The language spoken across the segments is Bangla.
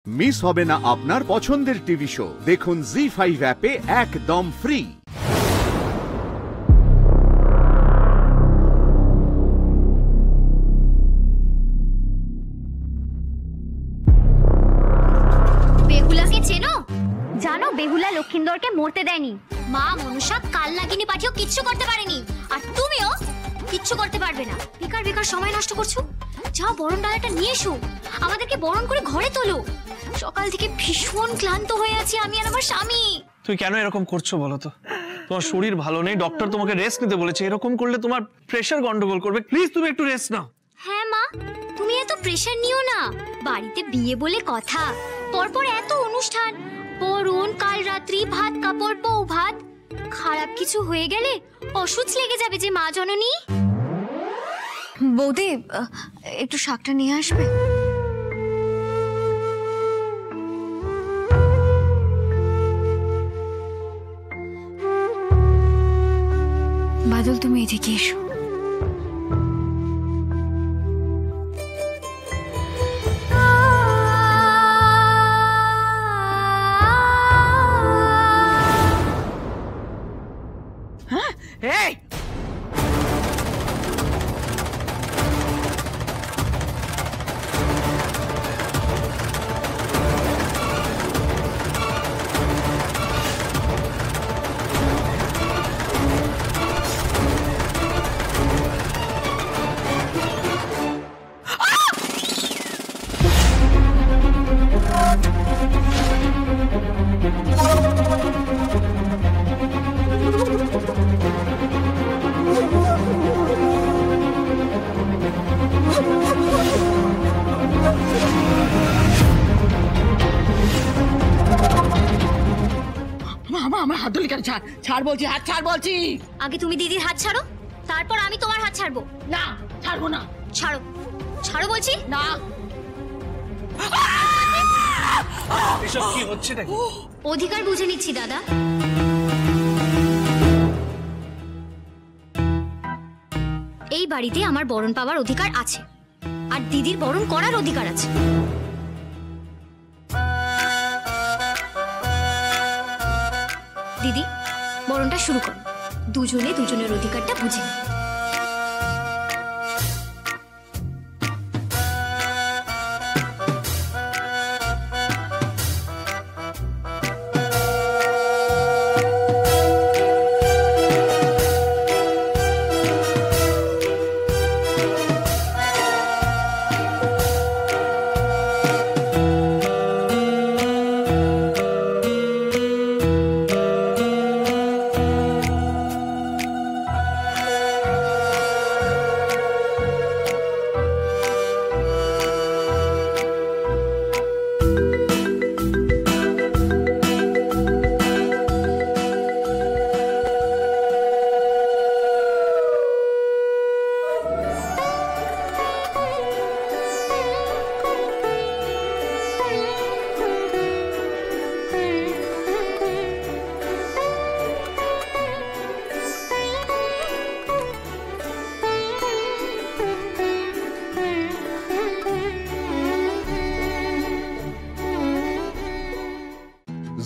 মিস হবে না আপনার পছন্দের টিভি শো। দেখুন জি5 অ্যাপে একদম ফ্রি। বেহুলাকে চেনো? জানো বেহুলা লক্ষিন্দরকে মরতে দেয়নি। মা মনসা কাল নাগিনী পাঠিয়েও কিচ্ছু করতে পারেনি, আর তুমিও কিচ্ছু করতে পারবে না। বেকার বেকার সময় নষ্ট করছো। যাও বরণ ডালাটা নিয়ে এসো, আমাদেরকে বরণ করে ঘরে তোলো। সকাল থেকে ভীষণ ক্লান্ত হয়ে আছি আমি আর আমার স্বামী। তুই কেন এরকম করছো বলো তো? তোমার শরীর ভালো নেই, ডক্টর তোমাকে রেস্ট নিতে বলেছে। এরকম করলে তোমার প্রেশার গন্ডগোল করবে। প্লিজ তুমি একটু রেস্ট নাও। হ্যাঁ মা, তুমি এত প্রেশার নিও না। বাড়িতে বিয়ে বলে কথা, পরপর এত অনুষ্ঠান, বরণ, কাল রাত্রি, ভাত কাপড়, বউ ভাত। খারাপ কিছু হয়ে গেলে অসুচ লেগে যাবে যে মা জননী। বৌদি, একটু শাকটা নিয়ে আসবে। বাদল, তুমি এদিকে এসো। এই আমার হাত ধরলি কেন? ছাড় বলছি, হাত ছাড় বলছি। আগে তুমি দিদির হাত ছাড়ো, তারপর আমি তোমার হাত ছাড়বো। না, ছাড়বো না। ছাড়ো, ছাড়ো বলছি। না। এসব কি হচ্ছে নাকি? অধিকার বুঝে নিচ্ছি দাদা। এই বাড়িতে আমার বরণ পাওয়ার অধিকার আছে, আর দিদির বরণ করার অধিকার আছে। দিদি, বরণটা শুরু করো। দুজনে দুজনের অধিকারটা বুঝে নিই।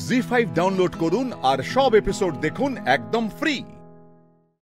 জি5 ডাউনলোড করুন আর সব এপিসোড দেখুন একদম ফ্রি।